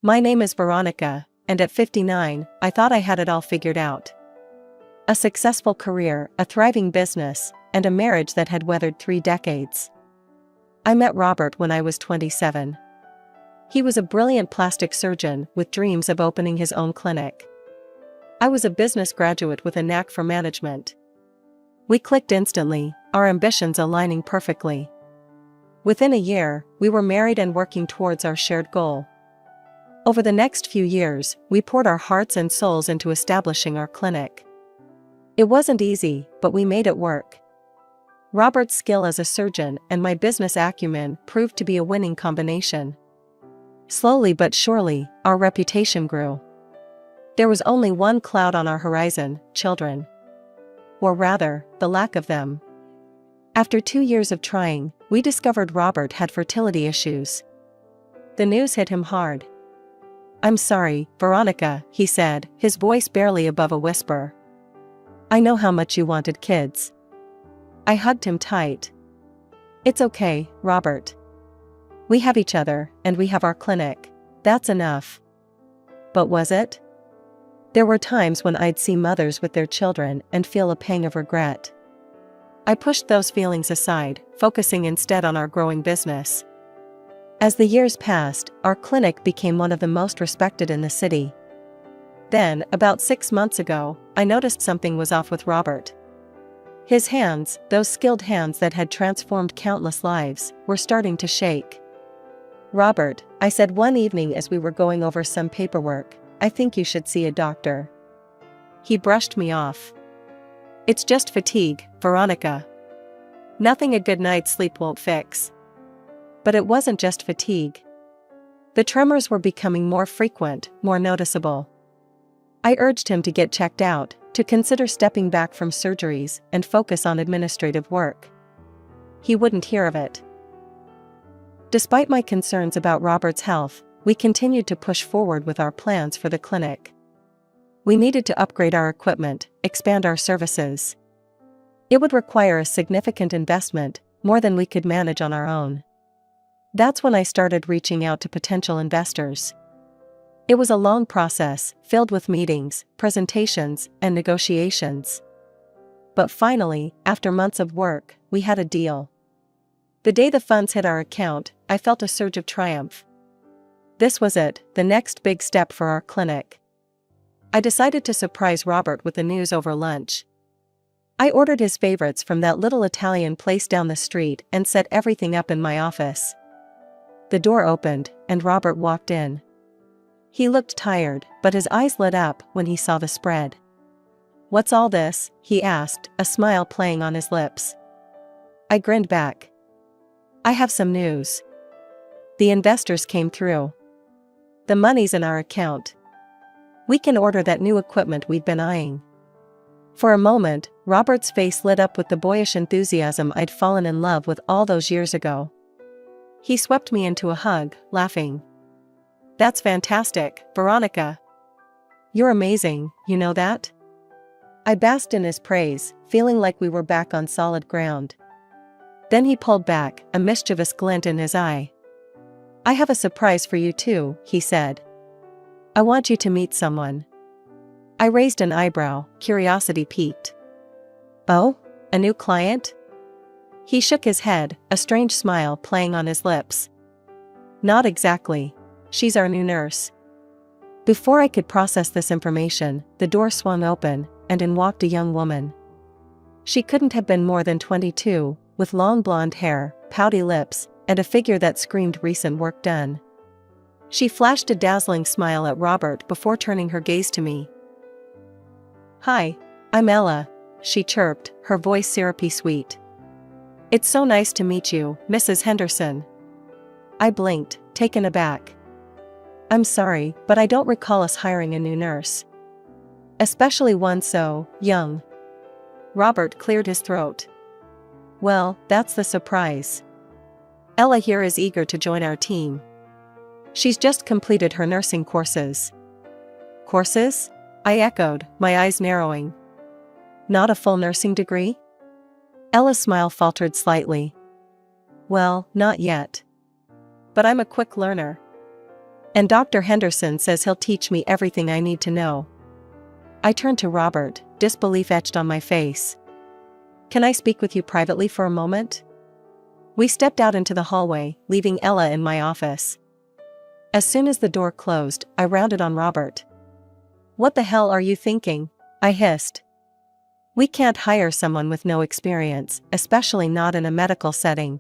My name is Veronica, and at 59, I thought I had it all figured out. A successful career, a thriving business, and a marriage that had weathered 3 decades. I met Robert when I was 27. He was a brilliant plastic surgeon with dreams of opening his own clinic. I was a business graduate with a knack for management. We clicked instantly, our ambitions aligning perfectly. Within a year, we were married and working towards our shared goal. Over the next few years, we poured our hearts and souls into establishing our clinic. It wasn't easy, but we made it work. Robert's skill as a surgeon and my business acumen proved to be a winning combination. Slowly but surely, our reputation grew. There was only one cloud on our horizon: children. Or rather, the lack of them. After 2 years of trying, we discovered Robert had fertility issues. The news hit him hard. "I'm sorry, Veronica," he said, his voice barely above a whisper. "I know how much you wanted kids." I hugged him tight. "It's okay, Robert. We have each other, and we have our clinic. That's enough." But was it? There were times when I'd see mothers with their children and feel a pang of regret. I pushed those feelings aside, focusing instead on our growing business. As the years passed, our clinic became one of the most respected in the city. Then, about 6 months ago, I noticed something was off with Robert. His hands, those skilled hands that had transformed countless lives, were starting to shake. "Robert," I said one evening as we were going over some paperwork, "I think you should see a doctor." He brushed me off. "It's just fatigue, Veronica. Nothing a good night's sleep won't fix." But it wasn't just fatigue. The tremors were becoming more frequent, more noticeable. I urged him to get checked out, to consider stepping back from surgeries and focus on administrative work. He wouldn't hear of it. Despite my concerns about Robert's health, we continued to push forward with our plans for the clinic. We needed to upgrade our equipment, expand our services. It would require a significant investment, more than we could manage on our own. That's when I started reaching out to potential investors. It was a long process, filled with meetings, presentations, and negotiations. But finally, after months of work, we had a deal. The day the funds hit our account, I felt a surge of triumph. This was it, the next big step for our clinic. I decided to surprise Robert with the news over lunch. I ordered his favorites from that little Italian place down the street and set everything up in my office. The door opened, and Robert walked in. He looked tired, but his eyes lit up when he saw the spread. "What's all this?" he asked, a smile playing on his lips. I grinned back. "I have some news. The investors came through. The money's in our account. We can order that new equipment we've been eyeing." For a moment, Robert's face lit up with the boyish enthusiasm I'd fallen in love with all those years ago. He swept me into a hug, laughing. "That's fantastic, Veronica. You're amazing, you know that?" I basked in his praise, feeling like we were back on solid ground. Then he pulled back, a mischievous glint in his eye. "I have a surprise for you too," he said. "I want you to meet someone." I raised an eyebrow, curiosity piqued. "Oh? A new client?" He shook his head, a strange smile playing on his lips. "Not exactly. She's our new nurse." Before I could process this information, the door swung open, and in walked a young woman. She couldn't have been more than 22, with long blonde hair, pouty lips, and a figure that screamed recent work done. She flashed a dazzling smile at Robert before turning her gaze to me. "Hi, I'm Ella," she chirped, her voice syrupy sweet. "It's so nice to meet you, Mrs. Henderson." I blinked, taken aback. "I'm sorry, but I don't recall us hiring a new nurse. Especially one so young." Robert cleared his throat. "Well, that's the surprise. Ella here is eager to join our team. She's just completed her nursing courses." "Courses?" I echoed, my eyes narrowing. "Not a full nursing degree?" Ella's smile faltered slightly. "Well, not yet. But I'm a quick learner. And Dr. Henderson says he'll teach me everything I need to know. I turned to Robert, disbelief etched on my face. Can I speak with you privately for a moment? We stepped out into the hallway, leaving Ella in my office. As soon as the door closed, I rounded on Robert. What the hell are you thinking? I hissed. We can't hire someone with no experience, especially not in a medical setting.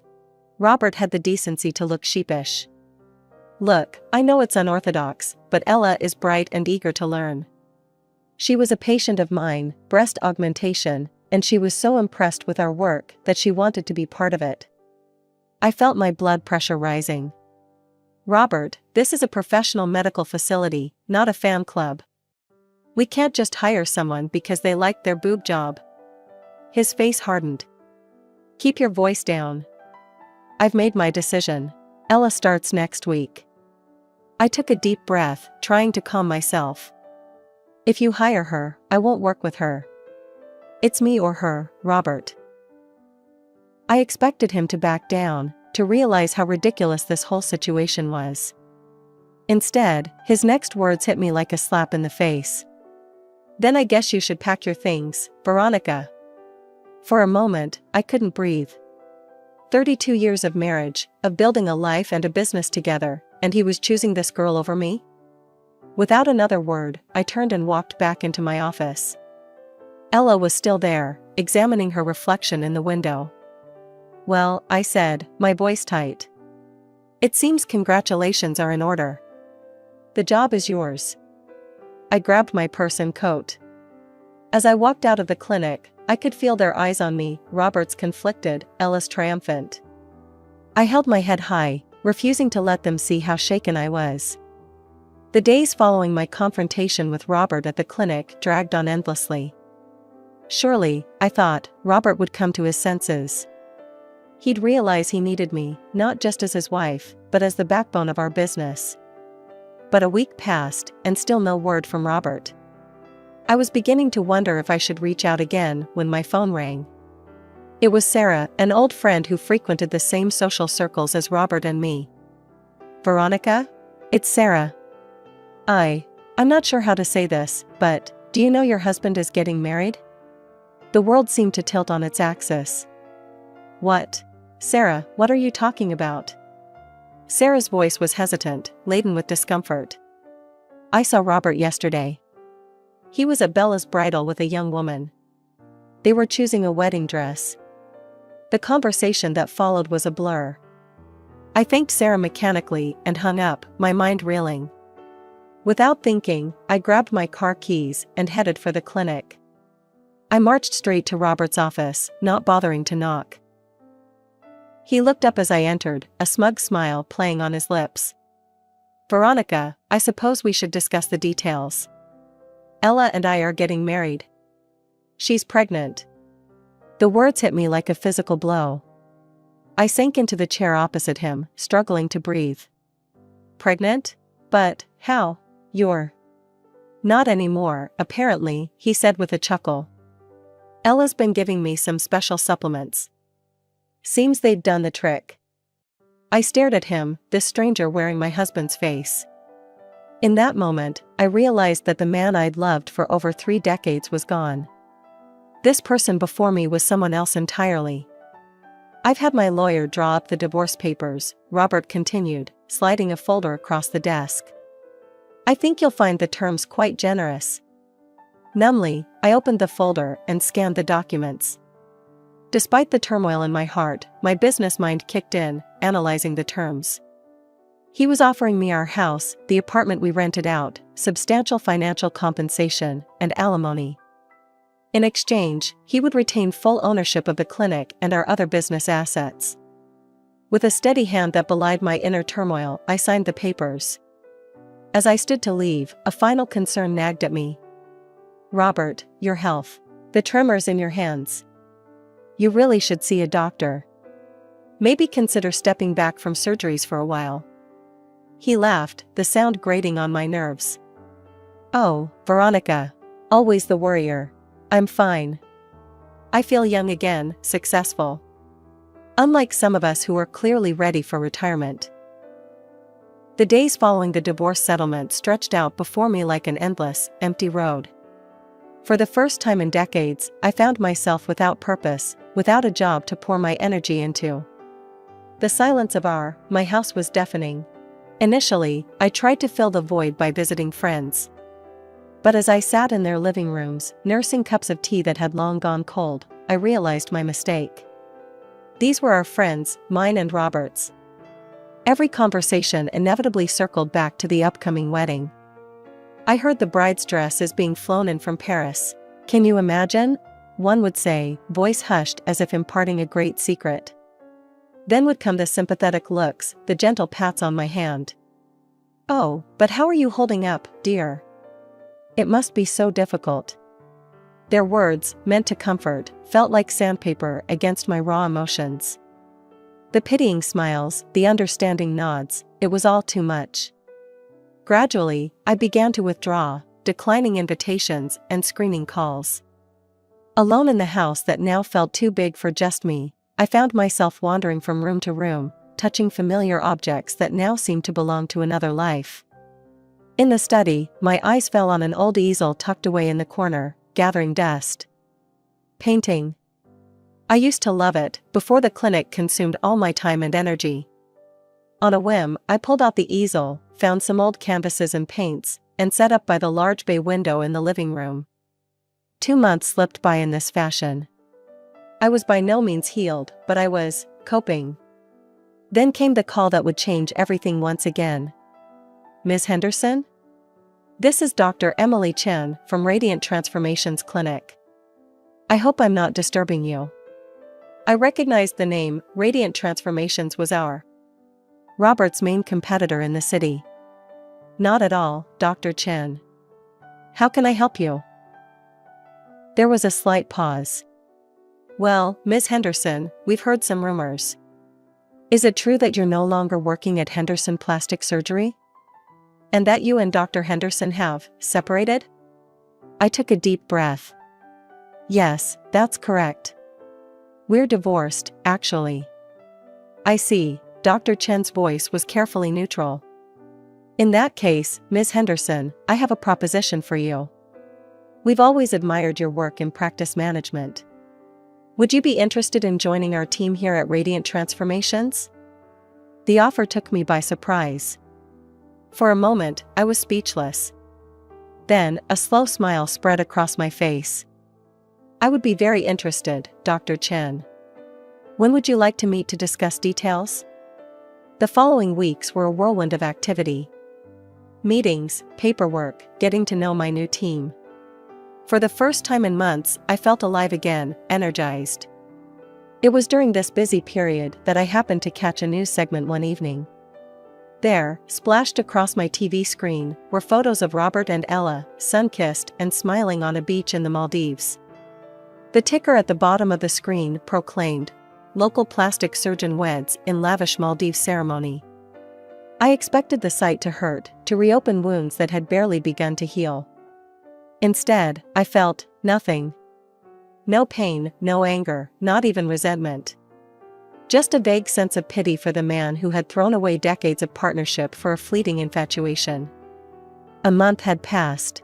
Robert had the decency to look sheepish. Look, I know it's unorthodox, but Ella is bright and eager to learn. She was a patient of mine, breast augmentation, and she was so impressed with our work that she wanted to be part of it. I felt my blood pressure rising. Robert, this is a professional medical facility, not a fan club. We can't just hire someone because they like their boob job. His face hardened. Keep your voice down. I've made my decision. Ella starts next week. I took a deep breath, trying to calm myself. If you hire her, I won't work with her. It's me or her, Robert. I expected him to back down, to realize how ridiculous this whole situation was. Instead, his next words hit me like a slap in the face. Then I guess you should pack your things, Veronica. For a moment, I couldn't breathe. 32 years of marriage, of building a life and a business together, and he was choosing this girl over me? Without another word, I turned and walked back into my office. Ella was still there, examining her reflection in the window. Well, I said, my voice tight. It seems congratulations are in order. The job is yours. I grabbed my purse and coat. As I walked out of the clinic, I could feel their eyes on me, Robert's conflicted, Ella's triumphant. I held my head high, refusing to let them see how shaken I was. The days following my confrontation with Robert at the clinic dragged on endlessly. Surely, I thought, Robert would come to his senses. He'd realize he needed me, not just as his wife, but as the backbone of our business. But a week passed, and still no word from Robert. I was beginning to wonder if I should reach out again when my phone rang. It was Sarah, an old friend who frequented the same social circles as Robert and me. Veronica? It's Sarah. I'm not sure how to say this, but, do you know your husband is getting married? The world seemed to tilt on its axis. What? Sarah, what are you talking about? Sarah's voice was hesitant, laden with discomfort. I saw Robert yesterday. He was at Bella's bridal with a young woman. They were choosing a wedding dress. The conversation that followed was a blur. I thanked Sarah mechanically and hung up, my mind reeling. Without thinking, I grabbed my car keys and headed for the clinic. I marched straight to Robert's office, not bothering to knock. He looked up as I entered, a smug smile playing on his lips. Veronica, I suppose we should discuss the details. Ella and I are getting married. She's pregnant. The words hit me like a physical blow. I sank into the chair opposite him, struggling to breathe. Pregnant? But, how? You're... Not anymore, apparently, he said with a chuckle. Ella's been giving me some special supplements. Seems they'd done the trick. I stared at him, this stranger wearing my husband's face. In that moment, I realized that the man I'd loved for over 3 decades was gone. This person before me was someone else entirely. I've had my lawyer draw up the divorce papers, Robert continued, sliding a folder across the desk. I think you'll find the terms quite generous. Numbly, I opened the folder and scanned the documents. Despite the turmoil in my heart, my business mind kicked in, analyzing the terms. He was offering me our house, the apartment we rented out, substantial financial compensation, and alimony. In exchange, he would retain full ownership of the clinic and our other business assets. With a steady hand that belied my inner turmoil, I signed the papers. As I stood to leave, a final concern nagged at me. Robert, your health. The tremors in your hands. You really should see a doctor. Maybe consider stepping back from surgeries for a while. He laughed, the sound grating on my nerves. Oh, Veronica. Always the worrier. I'm fine. I feel young again, successful. Unlike some of us who are clearly ready for retirement. The days following the divorce settlement stretched out before me like an endless, empty road. For the first time in decades, I found myself without purpose, without a job to pour my energy into. The silence of my house was deafening. Initially, I tried to fill the void by visiting friends. But as I sat in their living rooms, nursing cups of tea that had long gone cold, I realized my mistake. These were our friends, mine and Robert's. Every conversation inevitably circled back to the upcoming wedding. I heard the bride's dress is being flown in from Paris. Can you imagine? One would say, voice hushed as if imparting a great secret. Then would come the sympathetic looks, the gentle pats on my hand. Oh, but how are you holding up, dear? It must be so difficult. Their words, meant to comfort, felt like sandpaper against my raw emotions. The pitying smiles, the understanding nods, it was all too much. Gradually, I began to withdraw, declining invitations and screening calls. Alone in the house that now felt too big for just me, I found myself wandering from room to room, touching familiar objects that now seemed to belong to another life. In the study, my eyes fell on an old easel tucked away in the corner, gathering dust. Painting. I used to love it, before the clinic consumed all my time and energy. On a whim, I pulled out the easel, found some old canvases and paints, and set up by the large bay window in the living room. 2 months slipped by in this fashion. I was by no means healed, but I was coping. Then came the call that would change everything once again. Ms. Henderson? This is Dr. Emily Chen from Radiant Transformations Clinic. I hope I'm not disturbing you. I recognized the name. Radiant Transformations was Robert's main competitor in the city. Not at all, Dr. Chen. How can I help you? There was a slight pause. Well, Ms. Henderson, we've heard some rumors. Is it true that you're no longer working at Henderson Plastic Surgery? And that you and Dr. Henderson have separated? I took a deep breath. Yes, that's correct. We're divorced, actually. I see. Dr. Chen's voice was carefully neutral. In that case, Ms. Henderson, I have a proposition for you. We've always admired your work in practice management. Would you be interested in joining our team here at Radiant Transformations? The offer took me by surprise. For a moment, I was speechless. Then, a slow smile spread across my face. I would be very interested, Dr. Chen. When would you like to meet to discuss details? The following weeks were a whirlwind of activity. Meetings, paperwork, getting to know my new team. For the first time in months, I felt alive again, energized. It was during this busy period that I happened to catch a news segment one evening. There, splashed across my TV screen, were photos of Robert and Ella, sun-kissed and smiling on a beach in the Maldives. The ticker at the bottom of the screen proclaimed, "Local plastic surgeon weds in lavish Maldives ceremony." I expected the sight to hurt, to reopen wounds that had barely begun to heal. Instead, I felt nothing. No pain, no anger, not even resentment. Just a vague sense of pity for the man who had thrown away decades of partnership for a fleeting infatuation. A month had passed.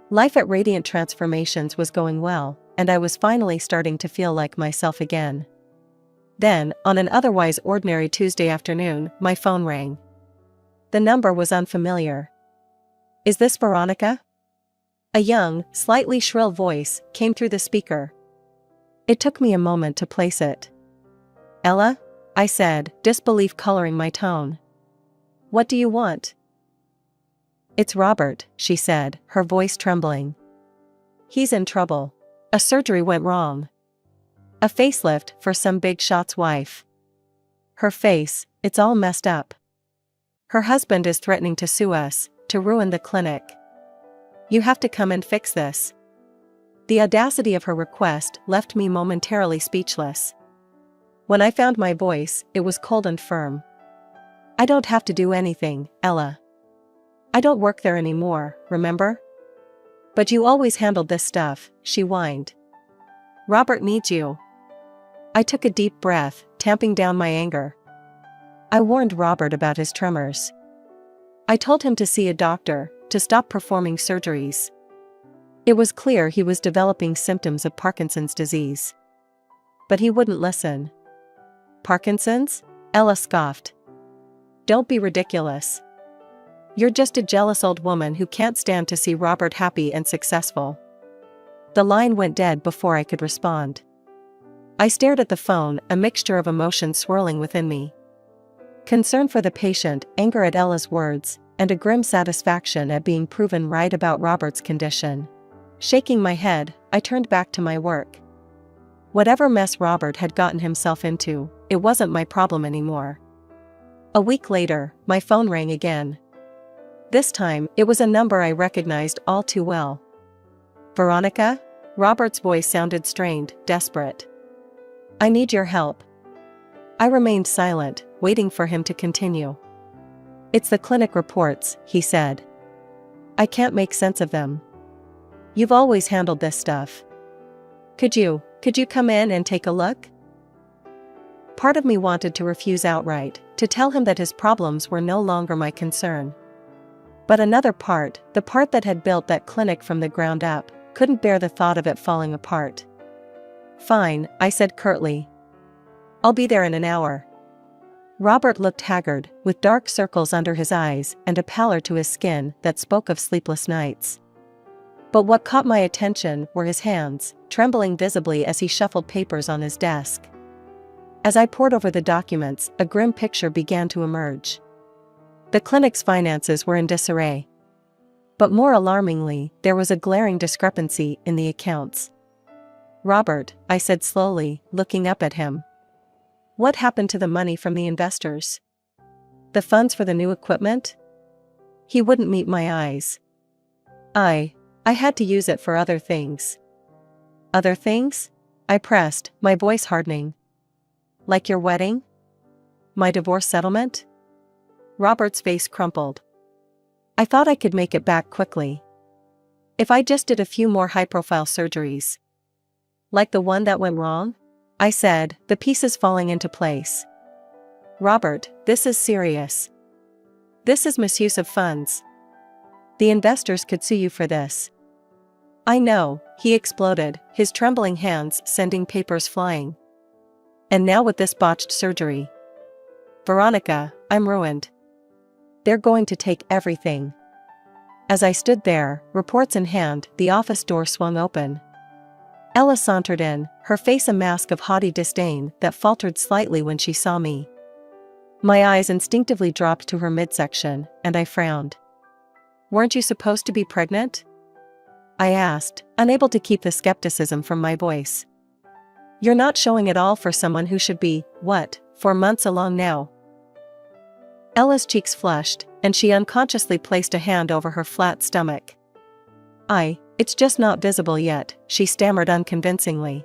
Life at Radiant Transformations was going well, and I was finally starting to feel like myself again. Then, on an otherwise ordinary Tuesday afternoon, my phone rang. The number was unfamiliar. Is this Veronica? A young, slightly shrill voice came through the speaker. It took me a moment to place it. Ella? I said, disbelief coloring my tone. What do you want? It's Robert, she said, her voice trembling. He's in trouble. A surgery went wrong. A facelift for some big shot's wife. Her face, it's all messed up. Her husband is threatening to sue us, to ruin the clinic. You have to come and fix this. The audacity of her request left me momentarily speechless. When I found my voice, it was cold and firm. I don't have to do anything, Ella. I don't work there anymore, remember? But you always handled this stuff, she whined. Robert needs you. I took a deep breath, tamping down my anger. I warned Robert about his tremors. I told him to see a doctor, to stop performing surgeries. It was clear he was developing symptoms of Parkinson's disease. But he wouldn't listen. Parkinson's? Ella scoffed. Don't be ridiculous. You're just a jealous old woman who can't stand to see Robert happy and successful. The line went dead before I could respond. I stared at the phone, a mixture of emotions swirling within me. Concern for the patient, anger at Ella's words, and a grim satisfaction at being proven right about Robert's condition. Shaking my head, I turned back to my work. Whatever mess Robert had gotten himself into, it wasn't my problem anymore. A week later, my phone rang again. This time, it was a number I recognized all too well. Veronica? Robert's voice sounded strained, desperate. I need your help. I remained silent, waiting for him to continue. It's the clinic reports, he said. I can't make sense of them. You've always handled this stuff. Could you come in and take a look? Part of me wanted to refuse outright, to tell him that his problems were no longer my concern. But another part, the part that had built that clinic from the ground up, couldn't bear the thought of it falling apart. Fine, I said curtly. I'll be there in an hour. Robert looked haggard, with dark circles under his eyes and a pallor to his skin that spoke of sleepless nights. But what caught my attention were his hands, trembling visibly as he shuffled papers on his desk. As I pored over the documents, a grim picture began to emerge. The clinic's finances were in disarray. But more alarmingly, there was a glaring discrepancy in the accounts. Robert, I said slowly, looking up at him. What happened to the money from the investors? The funds for the new equipment? He wouldn't meet my eyes. I had to use it for other things. Other things? I pressed, my voice hardening. Like your wedding? My divorce settlement? Robert's face crumpled. I thought I could make it back quickly. If I just did a few more high-profile surgeries. Like the one that went wrong? I said, the pieces falling into place. Robert, this is serious. This is misuse of funds. The investors could sue you for this. I know, he exploded, his trembling hands sending papers flying. And now with this botched surgery. Veronica, I'm ruined. They're going to take everything. As I stood there, reports in hand, the office door swung open. Ella sauntered in, her face a mask of haughty disdain that faltered slightly when she saw me. My eyes instinctively dropped to her midsection, and I frowned. Weren't you supposed to be pregnant? I asked, unable to keep the skepticism from my voice. You're not showing at all for someone who should be, 4 months along now. Ella's cheeks flushed, and she unconsciously placed a hand over her flat stomach. It's just not visible yet, she stammered unconvincingly.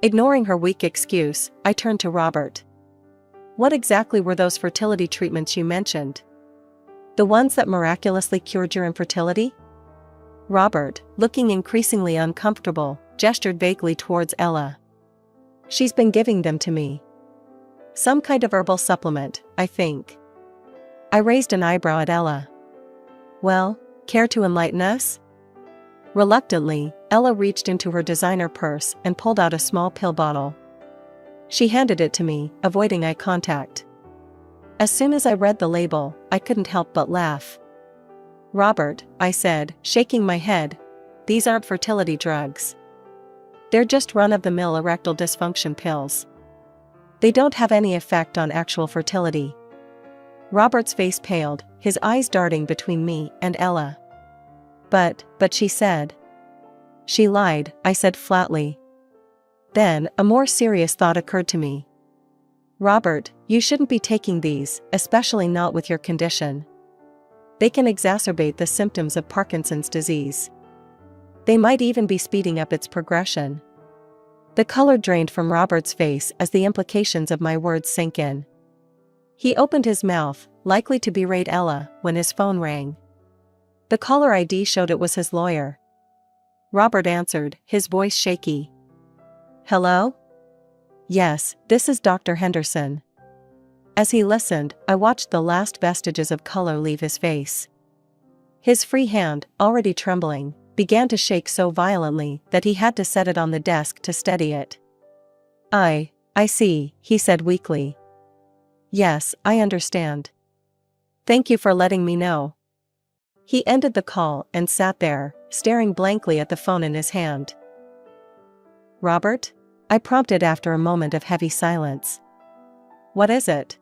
Ignoring her weak excuse, I turned to Robert. What exactly were those fertility treatments you mentioned? The ones that miraculously cured your infertility? Robert, looking increasingly uncomfortable, gestured vaguely towards Ella. She's been giving them to me. Some kind of herbal supplement, I think. I raised an eyebrow at Ella. Well, care to enlighten us? Reluctantly, Ella reached into her designer purse and pulled out a small pill bottle. She handed it to me, avoiding eye contact. As soon as I read the label, I couldn't help but laugh. Robert, I said, shaking my head, these aren't fertility drugs. They're just run-of-the-mill erectile dysfunction pills. They don't have any effect on actual fertility. Robert's face paled, his eyes darting between me and Ella. But she said. She lied, I said flatly. Then, a more serious thought occurred to me. Robert, you shouldn't be taking these, especially not with your condition. They can exacerbate the symptoms of Parkinson's disease. They might even be speeding up its progression. The color drained from Robert's face as the implications of my words sank in. He opened his mouth, likely to berate Ella, when his phone rang. The caller ID showed it was his lawyer. Robert answered, his voice shaky. Hello? Yes, this is Dr. Henderson. As he listened, I watched the last vestiges of color leave his face. His free hand, already trembling, began to shake so violently that he had to set it on the desk to steady it. I see, he said weakly. Yes, I understand. Thank you for letting me know. He ended the call and sat there, staring blankly at the phone in his hand. Robert? I prompted after a moment of heavy silence. What is it?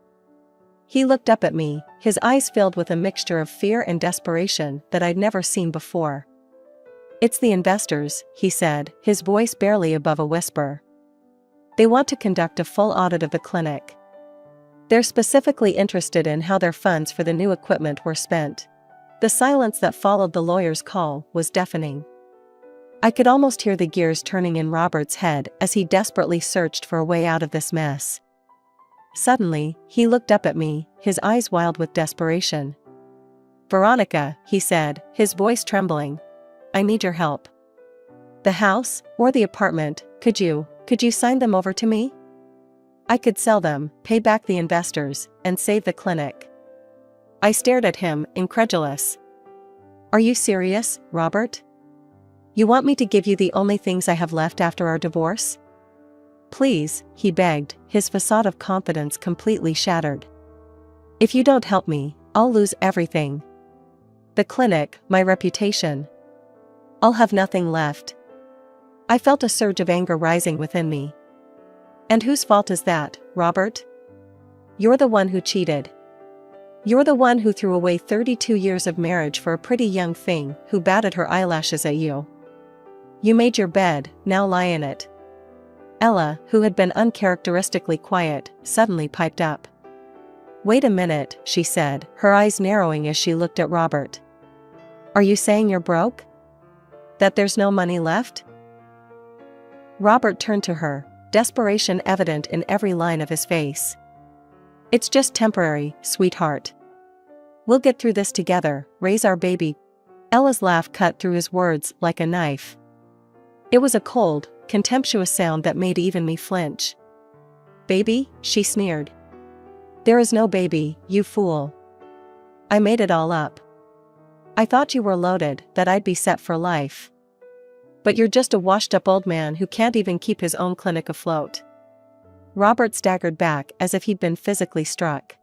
He looked up at me, his eyes filled with a mixture of fear and desperation that I'd never seen before. It's the investors, he said, his voice barely above a whisper. They want to conduct a full audit of the clinic. They're specifically interested in how their funds for the new equipment were spent. The silence that followed the lawyer's call was deafening. I could almost hear the gears turning in Robert's head as he desperately searched for a way out of this mess. Suddenly, he looked up at me, his eyes wild with desperation. Veronica, he said, his voice trembling. I need your help. The house, or the apartment, could you sign them over to me? I could sell them, pay back the investors, and save the clinic. I stared at him, incredulous. Are you serious, Robert? You want me to give you the only things I have left after our divorce? Please, he begged, his facade of confidence completely shattered. If you don't help me, I'll lose everything. The clinic, my reputation. I'll have nothing left. I felt a surge of anger rising within me. And whose fault is that, Robert? You're the one who cheated. You're the one who threw away 32 years of marriage for a pretty young thing who batted her eyelashes at you. You made your bed, now lie in it. Ella, who had been uncharacteristically quiet, suddenly piped up. Wait a minute, she said, her eyes narrowing as she looked at Robert. Are you saying you're broke? That there's no money left? Robert turned to her, desperation evident in every line of his face. It's just temporary, sweetheart. We'll get through this together, raise our baby. Ella's laugh cut through his words like a knife. It was a cold, contemptuous sound that made even me flinch. Baby, she sneered. There is no baby, you fool. I made it all up. I thought you were loaded, that I'd be set for life. But you're just a washed-up old man who can't even keep his own clinic afloat. Robert staggered back as if he'd been physically struck.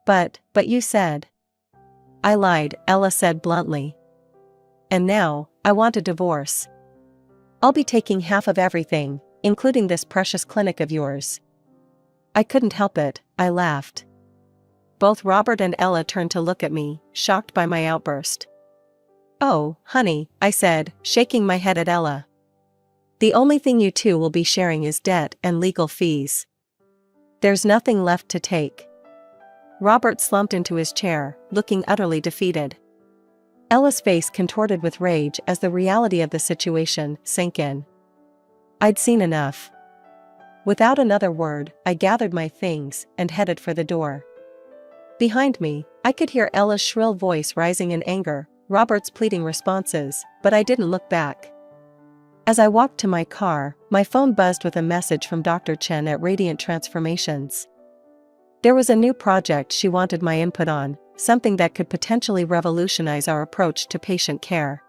But you said. I lied, Ella said bluntly. And now, I want a divorce. I'll be taking half of everything, including this precious clinic of yours. I couldn't help it, I laughed. Both Robert and Ella turned to look at me, shocked by my outburst. Oh, honey, I said, shaking my head at Ella. The only thing you two will be sharing is debt and legal fees. There's nothing left to take. Robert slumped into his chair, looking utterly defeated. Ella's face contorted with rage as the reality of the situation sank in. I'd seen enough. Without another word, I gathered my things and headed for the door. Behind me, I could hear Ella's shrill voice rising in anger, Robert's pleading responses, but I didn't look back. As I walked to my car, my phone buzzed with a message from Dr. Chen at Radiant Transformations. There was a new project she wanted my input on, something that could potentially revolutionize our approach to patient care.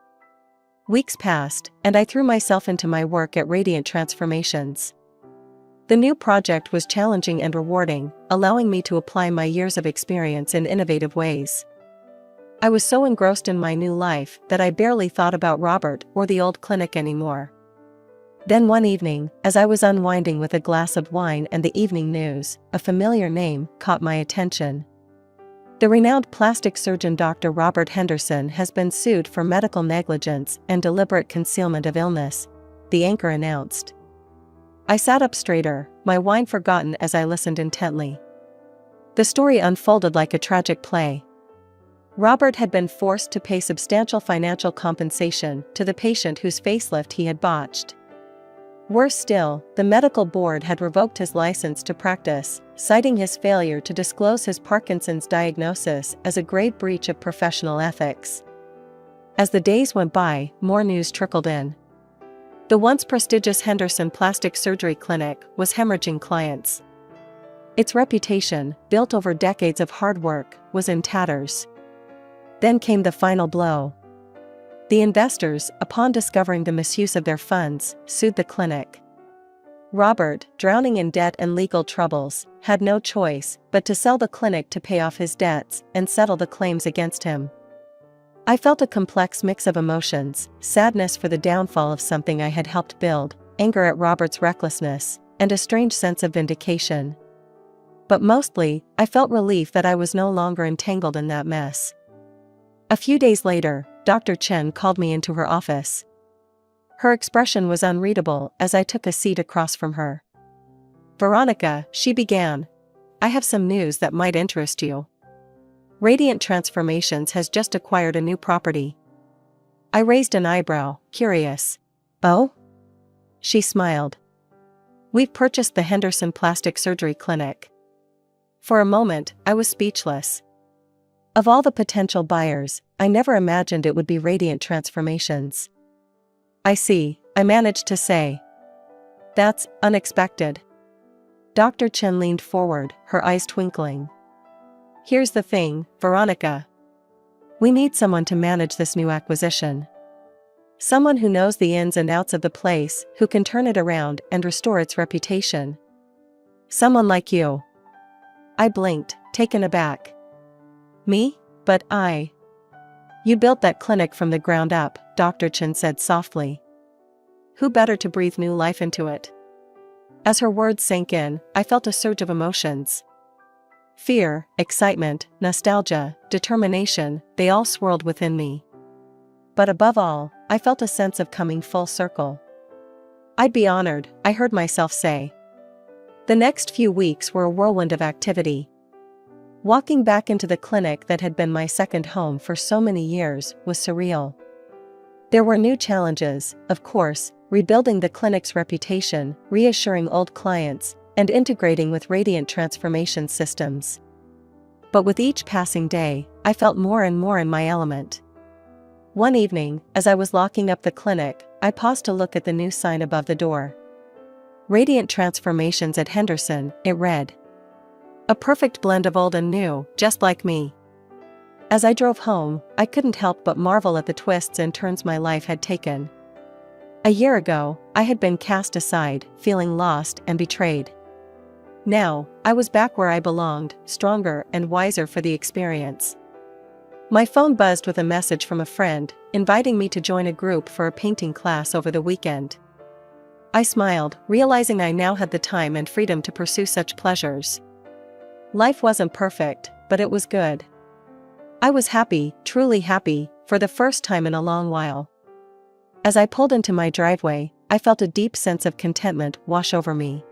Weeks passed, and I threw myself into my work at Radiant Transformations. The new project was challenging and rewarding, allowing me to apply my years of experience in innovative ways. I was so engrossed in my new life that I barely thought about Robert or the old clinic anymore. Then one evening, as I was unwinding with a glass of wine and the evening news, a familiar name caught my attention. The renowned plastic surgeon Dr. Robert Henderson has been sued for medical negligence and deliberate concealment of illness, the anchor announced. I sat up straighter, my wine forgotten as I listened intently. The story unfolded like a tragic play. Robert had been forced to pay substantial financial compensation to the patient whose facelift he had botched. Worse still, the medical board had revoked his license to practice, citing his failure to disclose his Parkinson's diagnosis as a grave breach of professional ethics. As the days went by, more news trickled in. The once prestigious Henderson Plastic Surgery Clinic was hemorrhaging clients. Its reputation, built over decades of hard work, was in tatters. Then came the final blow. The investors, upon discovering the misuse of their funds, sued the clinic. Robert, drowning in debt and legal troubles, had no choice but to sell the clinic to pay off his debts and settle the claims against him. I felt a complex mix of emotions: sadness for the downfall of something I had helped build, anger at Robert's recklessness, and a strange sense of vindication. But mostly, I felt relief that I was no longer entangled in that mess. A few days later, Dr. Chen called me into her office. Her expression was unreadable as I took a seat across from her. "Veronica," she began, "I have some news that might interest you. Radiant Transformations has just acquired a new property." I raised an eyebrow, curious. "Oh?" She smiled. "We've purchased the Henderson Plastic Surgery Clinic." For a moment, I was speechless. Of all the potential buyers, I never imagined it would be Radiant Transformations. "I see," I managed to say. "That's unexpected." Dr. Chen leaned forward, her eyes twinkling. "Here's the thing, Veronica. We need someone to manage this new acquisition. Someone who knows the ins and outs of the place, who can turn it around and restore its reputation. Someone like you." I blinked, taken aback. "Me? But You built that clinic from the ground up," Dr. Chen said softly. "Who better to breathe new life into it?" As her words sank in, I felt a surge of emotions. Fear, excitement, nostalgia, determination, they all swirled within me. But above all, I felt a sense of coming full circle. "I'd be honored," I heard myself say. The next few weeks were a whirlwind of activity. Walking back into the clinic that had been my second home for so many years was surreal. There were new challenges, of course, rebuilding the clinic's reputation, reassuring old clients, and integrating with Radiant Transformation systems. But with each passing day, I felt more and more in my element. One evening, as I was locking up the clinic, I paused to look at the new sign above the door. "Radiant Transformations at Henderson," it read. A perfect blend of old and new, just like me. As I drove home, I couldn't help but marvel at the twists and turns my life had taken. A year ago, I had been cast aside, feeling lost and betrayed. Now, I was back where I belonged, stronger and wiser for the experience. My phone buzzed with a message from a friend, inviting me to join a group for a painting class over the weekend. I smiled, realizing I now had the time and freedom to pursue such pleasures. Life wasn't perfect, but it was good. I was happy, truly happy, for the first time in a long while. As I pulled into my driveway, I felt a deep sense of contentment wash over me.